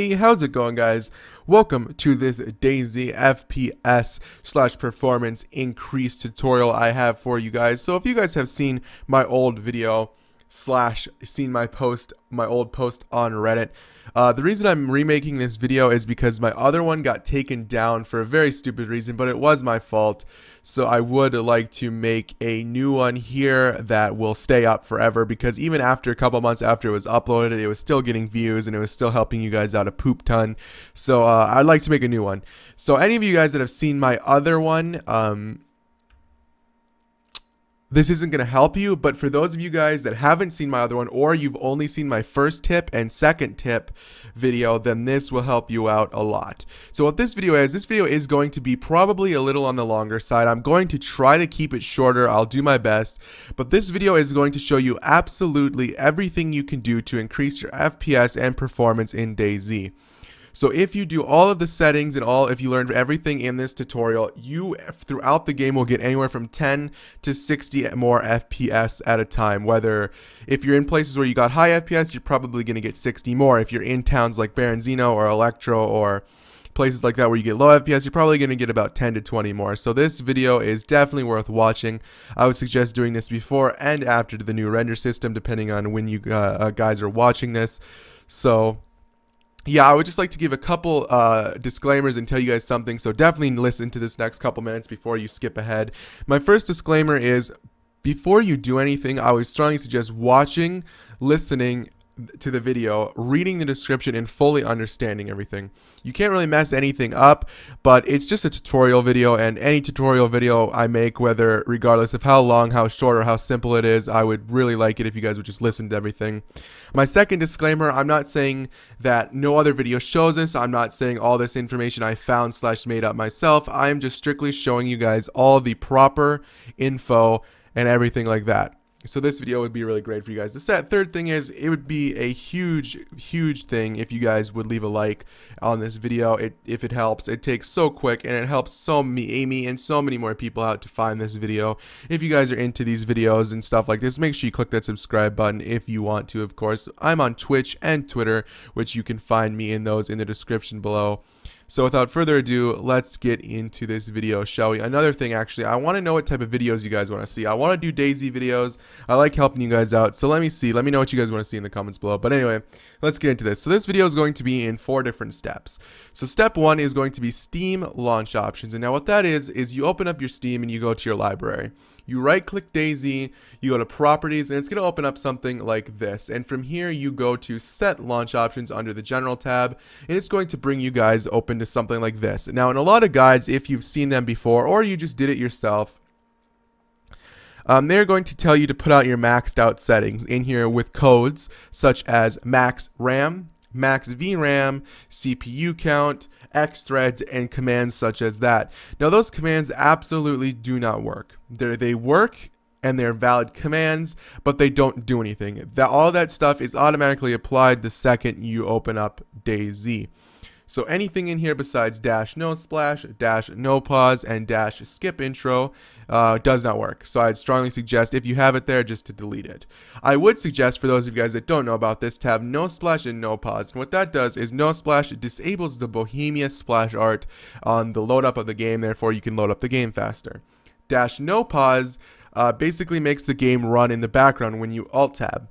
Hey, how's it going, guys? Welcome to this DayZ FPS / performance increase tutorial I have for you guys. So if you guys have seen my old video / seen my old post on Reddit, the reason I'm remaking this video is because my other one got taken down for a very stupid reason, but it was my fault. So I would like to make a new one here that will stay up forever, because even after a couple months after it was uploaded, it was still getting views and it was still helping you guys out a poop ton. So I'd like to make a new one. So any of you guys that have seen my other one, this isn't going to help you, but for those of you guys that haven't seen my other one, or you've only seen my first tip and second tip video, then this will help you out a lot. So what this video is going to be probably a little on the longer side. I'm going to try to keep it shorter. I'll do my best, but this video is going to show you absolutely everything you can do to increase your FPS and performance in DayZ. So if you do all of the settings and if you learned everything in this tutorial, you throughout the game will get anywhere from 10 to 60 more FPS at a time. Whether if you're in places where you got high FPS, you're probably going to get 60 more. If you're in towns like Baranzino or Electro or places like that where you get low FPS, you're probably going to get about 10 to 20 more. So this video is definitely worth watching. I would suggest doing this before and after the new render system, depending on when you guys are watching this. So yeah, I would just like to give a couple disclaimers and tell you guys something, so definitely listen to this next couple minutes before you skip ahead. My first disclaimer is, before you do anything, I would strongly suggest watching, listening to the video, reading the description, and fully understanding everything. You can't really mess anything up, but it's just a tutorial video, and any tutorial video I make, regardless of how long, how short, or how simple it is, I would really like it if you guys would just listen to everything. My second disclaimer, I'm not saying that no other video shows this. I'm not saying all this information I found / made up myself. I'm just strictly showing you guys all the proper info and everything like that. So this video would be really great for you guys to set. Third thing is, it would be a huge thing if you guys would leave a like on this video. If it helps. It takes so quick, and it helps me and so many more people out to find this video. If you guys are into these videos and stuff like this, make sure you click that subscribe button if you want to, of course. I'm on Twitch and Twitter, which you can find me in those in the description below. So without further ado, let's get into this video, shall we? Another thing, actually, I want to know what type of videos you guys want to see. I want to do DayZ videos. I like helping you guys out, so let me know what you guys want to see in the comments below. But anyway, let's get into this. So this video is going to be in 4 different steps. So step 1 is going to be Steam launch options. And now what that is you open up your Steam and you go to your library. You right click DayZ, you go to properties, and it's going to open up something like this. And from here you go to set launch options under the general tab, and it's going to bring you guys open to something like this. Now in a lot of guides, if you've seen them before or you just did it yourself, they're going to tell you to put out your maxed out settings in here with codes such as max RAM, max VRAM, CPU count, X threads, and commands such as that. Now those commands absolutely do not work. They work and they're valid commands, but they don't do anything. All that stuff is automatically applied the second you open up DayZ. So anything in here besides -no splash, -no pause, and -skip intro does not work. So I'd strongly suggest, if you have it there, just to delete it. I would suggest, for those of you guys that don't know about this, to have no splash and no pause. And what that does is no splash disables the Bohemia splash art on the load up of the game, therefore you can load up the game faster. -no pause basically makes the game run in the background when you alt tab.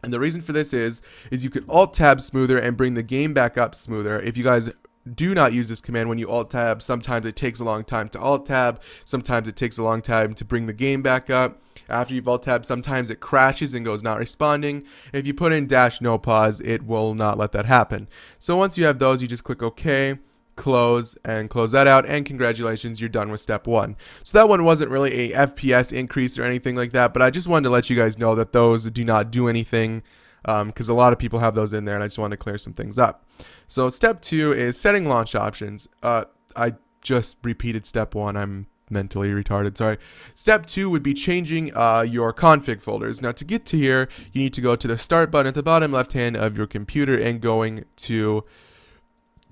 And the reason for this is you can alt tab smoother and bring the game back up smoother. If you guys do not use this command when you alt tab, sometimes it takes a long time to alt tab, sometimes it takes a long time to bring the game back up. After you've alt tabbed, sometimes it crashes and goes not responding. If you put in -no pause, it will not let that happen. So once you have those, you just click OK, close that out, and congratulations, you're done with step 1. So that one wasn't really a FPS increase or anything like that, but I just wanted to let you guys know that those do not do anything, because a lot of people have those in there, and I just wanted to clear some things up. So step 2 is setting launch options. I just repeated step 1. I'm mentally retarded, sorry. Step 2 would be changing your config folders. Now to get to here, you need to go to the start button at the bottom left hand of your computer and going to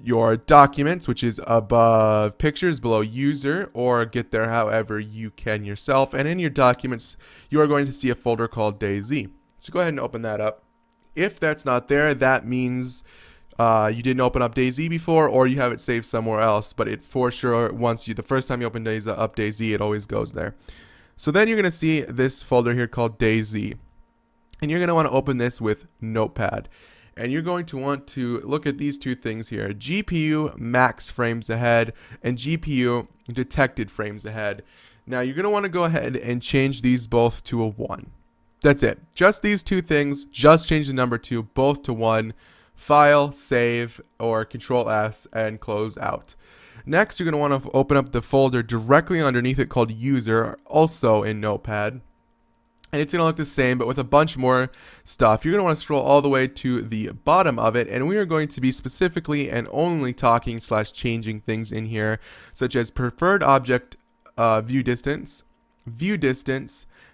your documents, which is above pictures, below user, or get there however you can yourself. And in your documents, you are going to see a folder called DayZ. So go ahead and open that up. If that's not there, that means you didn't open up DayZ before, or you have it saved somewhere else, but it for sure, the first time you open DayZ, it always goes there. So then you're going to see this folder here called DayZ, and you're going to want to open this with Notepad. And you're going to want to look at these two things here: GPU max frames ahead and GPU detected frames ahead. Now you're going to want to go ahead and change these both to a 1. That's it. Just these two things. Just change the number 2 both to 1. File, save, or Control S and close out. Next, you're going to want to open up the folder directly underneath it called User, also in Notepad. And it's going to look the same, but with a bunch more stuff. You're going to want to scroll all the way to the bottom of it, and we are going to be specifically and only talking / changing things in here, such as preferred object view distance,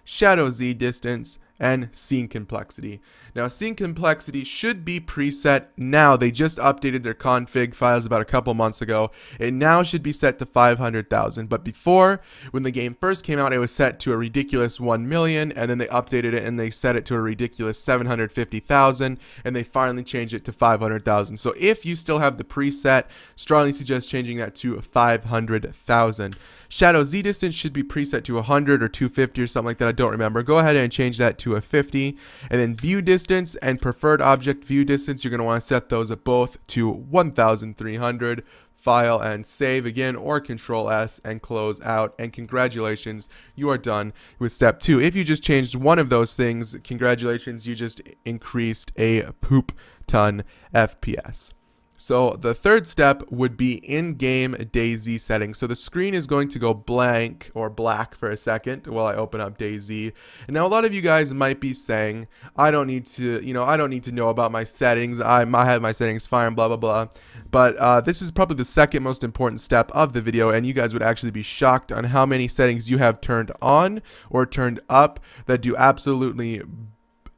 shadow Z distance, and scene complexity. Now, scene complexity should be preset now. They just updated their config files about a couple months ago. It now should be set to 500,000. But before, when the game first came out, it was set to a ridiculous 1 million, and then they updated it and they set it to a ridiculous 750,000, and they finally changed it to 500,000. So if you still have the preset, strongly suggest changing that to 500,000. Shadow Z distance should be preset to 100 or 250 or something like that. I don't remember. Go ahead and change that to a 50. And then view distance and preferred object view distance, you're going to want to set those at both to 1,300. File and save again, or Control S and close out. And congratulations, you are done with step 2. If you just changed one of those things, congratulations, you just increased a poop ton FPS. So the third step would be in-game DayZ settings. So the screen is going to go blank or black for a second while I open up DayZ. And now a lot of you guys might be saying, I don't need to know about my settings. I have my settings fine, blah, blah, blah. But this is probably the second most important step of the video, and you guys would actually be shocked on how many settings you have turned on or turned up that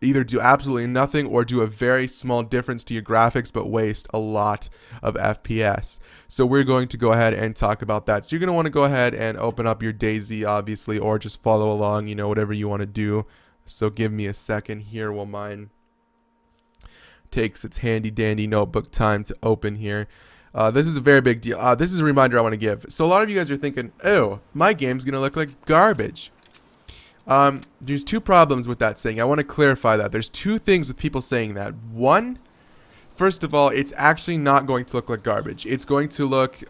either do absolutely nothing or do a very small difference to your graphics but waste a lot of FPS. So we're going to go ahead and talk about that. So you're going to want to go ahead and open up your DayZ, obviously, or just follow along, whatever you want to do. So give me a second here while mine takes its handy dandy notebook time to open here. This is a very big deal. This is a reminder I want to give. So a lot of you guys are thinking, oh, my game's going to look like garbage. There's two problems with that saying. I want to clarify that. There's two things with people saying that. One, first of all, it's actually not going to look like garbage. It's going to look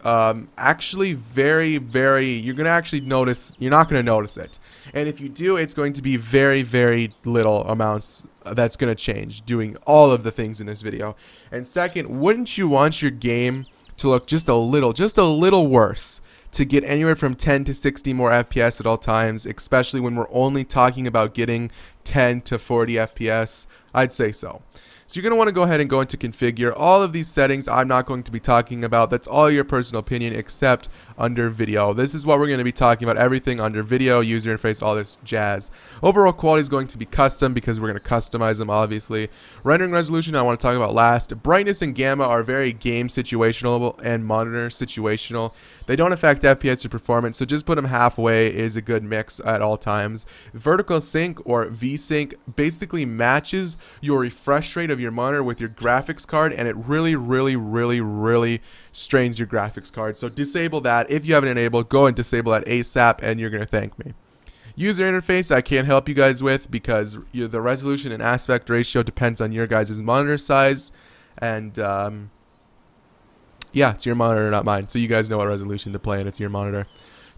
actually very, very, you're not going to notice it. And if you do, it's going to be very, very little amounts that's going to change doing all of the things in this video. And second, wouldn't you want your game to look just a little worse? To get anywhere from 10 to 60 more FPS at all times, especially when we're only talking about getting 10 to 40 FPS, I'd say so. So you're going to want to go ahead and go into configure. All of these settings I'm not going to be talking about. That's all your personal opinion except under video. This is what we're going to be talking about, everything under video, user interface, all this jazz. Overall quality is going to be custom because we're going to customize them, obviously. Rendering resolution I want to talk about last. Brightness and gamma are very game situational and monitor situational. They don't affect FPS or performance, so just put them halfway is a good mix at all times. Vertical sync or V-sync basically matches your refresh rate of your monitor with your graphics card, and it really, really, really, really strains your graphics card. So disable that. If you haven't enabled, go and disable that ASAP, and you're going to thank me. User interface I can't help you guys with because the resolution and aspect ratio depends on your guys' monitor size, and yeah, it's your monitor, not mine. So you guys know what resolution to play, and it's your monitor.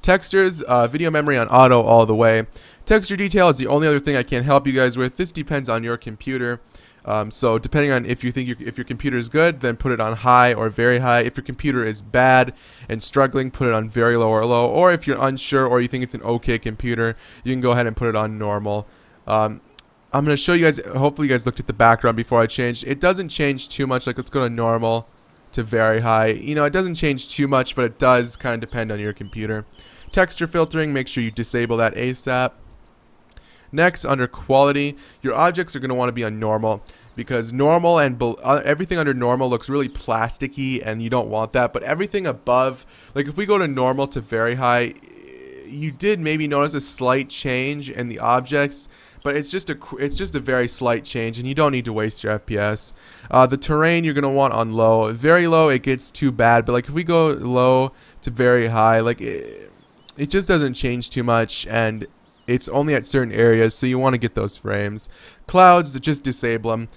Textures, video memory on auto all the way. Texture detail is the only other thing I can't help you guys with. This depends on your computer. So depending on if you think if your computer is good, then put it on high or very high. If your computer is bad and struggling, put it on very low or low. Or if you're unsure or you think it's an okay computer, you can go ahead and put it on normal. I'm going to show you guys, hopefully you guys looked at the background before I changed. It doesn't change too much. Like, let's go to normal to very high. It doesn't change too much, but it does kind of depend on your computer. Texture filtering, make sure you disable that ASAP. Next, under quality, your objects are going to want to be on normal because normal and everything under normal looks really plasticky, and you don't want that. But everything above, like if we go to normal to very high, you did maybe notice a slight change in the objects, but it's just a very slight change, and you don't need to waste your FPS. The terrain you're gonna want on low. Very low, it gets too bad, but like if we go low to very high, like it just doesn't change too much, and it's only at certain areas, so you want to get those frames. Clouds, just disable them.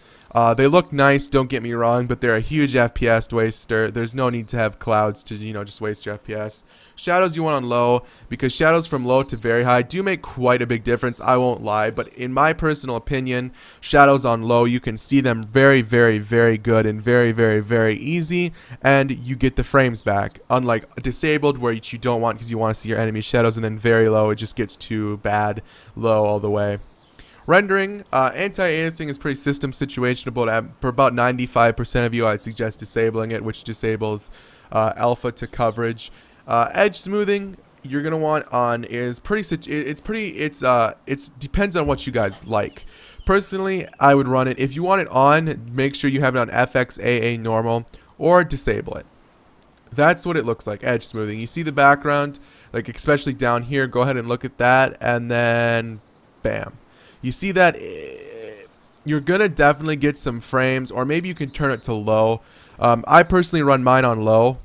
They look nice, don't get me wrong, but they're a huge FPS waster. There's no need to have clouds to, just waste your FPS. Shadows you want on low, because shadows from low to very high do make quite a big difference, I won't lie. But in my personal opinion, shadows on low, you can see them very, very, very good and very, very, very easy, and you get the frames back. Unlike disabled, where you don't want, because you want to see your enemy shadows, and then very low, it just gets too bad, low all the way. Rendering, anti-aliasing is pretty system situationable. For about 95% of you, I'd suggest disabling it, which disables alpha to coverage. Edge smoothing, you're gonna want on is it depends on what you guys like. Personally, I would run it. If you want it on, make sure you have it on FXAA normal or disable it. That's what it looks like, edge smoothing. You see the background, like especially down here. Go ahead and look at that, and then bam. You see that you're gonna definitely get some frames, or maybe you can turn it to low. I personally run mine on low,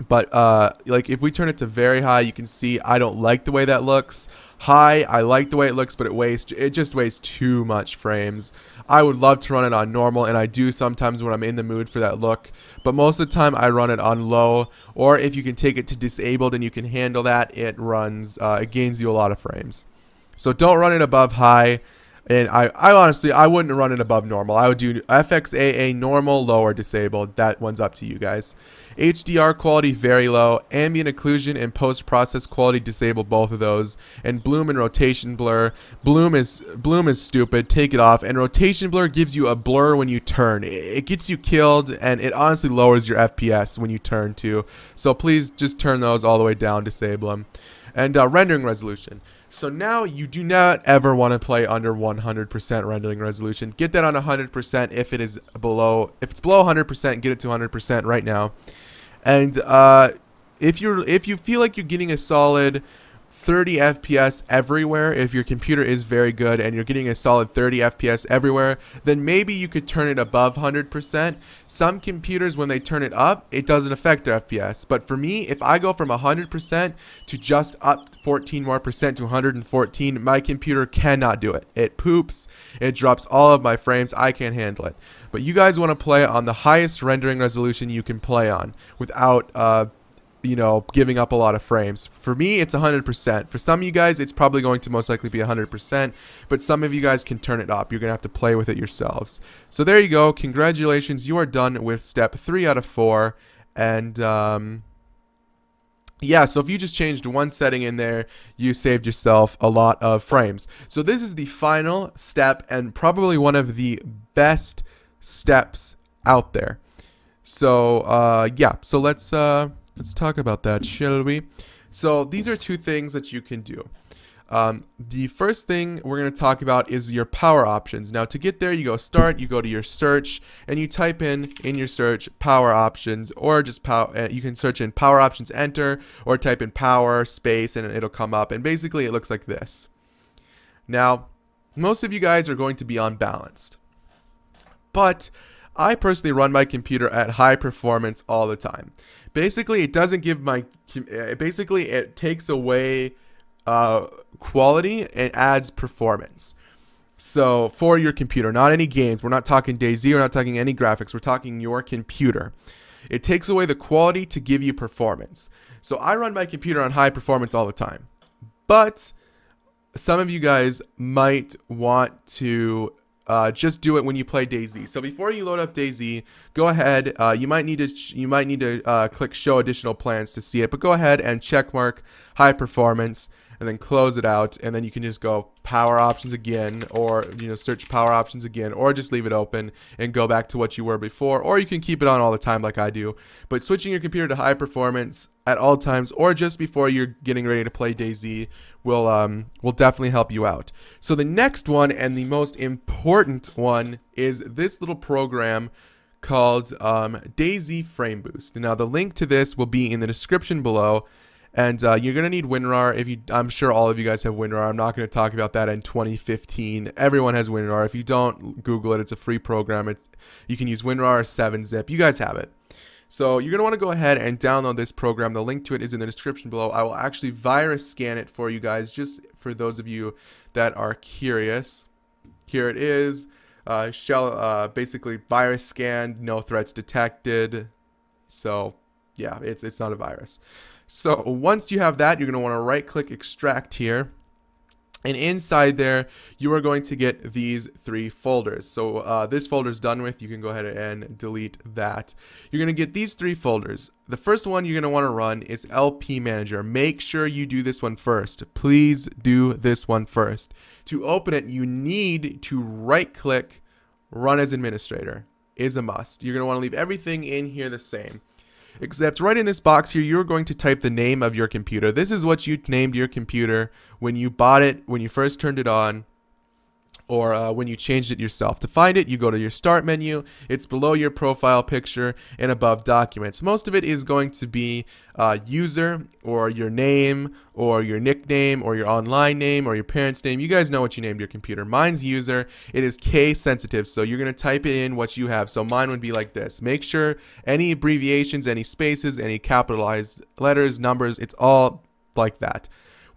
but like if we turn it to very high, you can see I don't like the way that looks. High, I like the way it looks, but it just wastes too much frames. I would love to run it on normal, and I do sometimes when I'm in the mood for that look, but most of the time I run it on low. Or if you can take it to disabled and you can handle that, it gains you a lot of frames. So don't run it above high, and I honestly, I wouldn't run it above normal. I would do FXAA normal, low, or disabled. That one's up to you guys. HDR quality very low, ambient occlusion and post-process quality disable both of those, and bloom and rotation blur. Bloom is stupid. Take it off. And rotation blur gives you a blur when you turn. It gets you killed, and it honestly lowers your FPS when you turn too. So please just turn those all the way down. Disable them. And rendering resolution. So now you do not ever want to play under 100% rendering resolution. Get that on 100% if it's below 100%, get it to 100% right now. And if you feel like you're getting a solid 30 FPS everywhere, if your computer is very good and you're getting a solid 30 FPS everywhere, then maybe you could turn it above 100%. Some computers, when they turn it up, it doesn't affect their FPS. But for me, if I go from 100% to just up 14 more percent to 114, my computer cannot do it. It poops, it drops all of my frames, I can't handle it. But you guys want to play on the highest rendering resolution you can play on without giving up a lot of frames. For me, it's 100%. For some of you guys, it's probably going to most likely be 100%, but some of you guys can turn it up. You're going to have to play with it yourselves. So there you go. Congratulations. You are done with step 3 out of 4. And yeah, so if you just changed one setting in there, you saved yourself a lot of frames. So this is the final step and probably one of the best steps out there. So yeah, so let's talk about that, shall we? So these are two things that you can do. The first thing we're going to talk about is your power options. Now to get there, you go start, you go to your search, and you type in your search power options, or just you can search in power options, enter, or type in power space, and it'll come up. And basically it looks like this. Now most of you guys are going to be unbalanced, but I personally run my computer at high performance all the time. Basically, it doesn't give it takes away quality and adds performance. So for your computer, not any games. We're not talking DayZ, we're not talking any graphics. We're talking your computer. It takes away the quality to give you performance. So I run my computer on high performance all the time. But some of you guys might want to just do it when you play DayZ. So before you load up DayZ, go ahead. You might need to click Show Additional Plans to see it, but go ahead and check mark High Performance, and then close it out, and then you can just go Power Options again, or search Power Options again, or just leave it open and go back to what you were before, or you can keep it on all the time like I do. But switching your computer to high performance at all times, or just before you're getting ready to play DayZ, will definitely help you out. So the next one, and the most important one, is this little program called DayZ Frame Boost. Now the link to this will be in the description below. And you're gonna need WinRAR. I'm sure all of you guys have WinRAR. I'm not gonna talk about that in 2015. Everyone has WinRAR. If you don't, Google it. It's a free program. You can use WinRAR or 7-zip. You guys have it. So you're gonna want to go ahead and download this program. The link to it is in the description below. I will actually virus scan it for you guys, just for those of you that are curious. Here it is. Basically virus scanned, no threats detected. So yeah, it's not a virus. So once you have that, you're going to want to right click extract here, and inside there you are going to get these 3 folders. So this folder is done with. You can go ahead and delete that. You're going to get these 3 folders. The first one you're going to want to run is LP Manager. Make sure you do this one first. Please do this one first. To open it, you need to right click Run as Administrator. Is a must. You're going to want to leave everything in here the same. Except right in this box here, you're going to type the name of your computer. This is what you named your computer when you bought it, when you first turned it on, or when you changed it yourself. To find it, you go to your Start menu. It's below your profile picture and above Documents. Most of it is going to be user, or your name, or your nickname, or your online name, or your parents' name. You guys know what you named your computer. Mine's user. It is case sensitive, so you're going to type in what you have. So mine would be like this. Make sure any abbreviations, any spaces, any capitalized letters, numbers, it's all like that.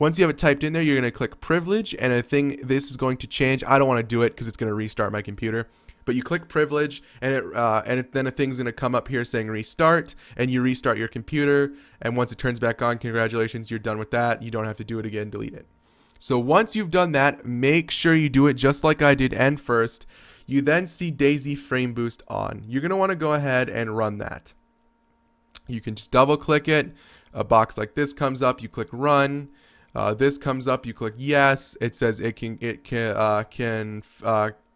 Once you have it typed in there, you're going to click privilege, and this is going to change. I don't want to do it because it's going to restart my computer. But you click privilege, and then a thing's going to come up here saying restart, and you restart your computer. And once it turns back on, congratulations, you're done with that. You don't have to do it again, delete it. So once you've done that, make sure you do it just like I did end first. You then see DayZ Frame Boost on. You're going to want to go ahead and run that. You can just double click it. A box like this comes up. You click run. This comes up, you click yes. It says it can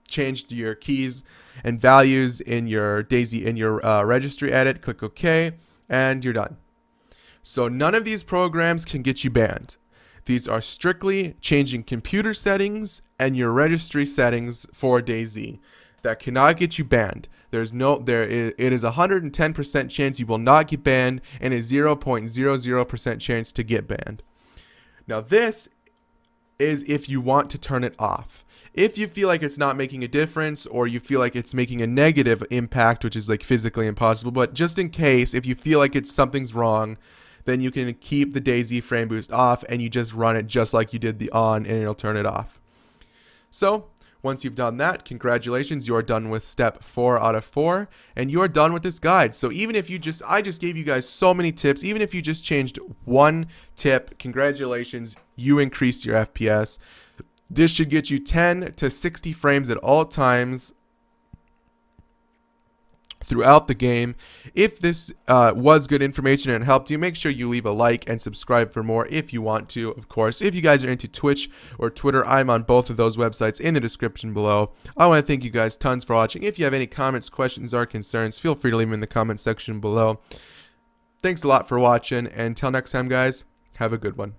change your keys and values in your DayZ registry edit. Click OK, and you're done. So none of these programs can get you banned. These are strictly changing computer settings and your registry settings for DayZ. That cannot get you banned. It is 110% chance you will not get banned, and a 0.00% chance to get banned. Now this is if you want to turn it off. If you feel like it's not making a difference, or you feel like it's making a negative impact, which is like physically impossible, but just in case, if you feel like something's wrong, then you can keep the DayZ Frame Boost off, and you just run it just like you did the on, and it'll turn it off. So once you've done that, congratulations, you are done with step 4 out of 4, and you are done with this guide. So even if I just gave you guys so many tips, even if you just changed one tip, congratulations, you increased your FPS. This should get you 10 to 60 frames at all times throughout the game. If this was good information and helped you, make sure you leave a like and subscribe for more if you want to, of course. If you guys are into Twitch or Twitter, I'm on both of those websites in the description below. I want to thank you guys tons for watching. If you have any comments, questions, or concerns, feel free to leave them in the comment section below. Thanks a lot for watching, and until next time, guys, have a good one.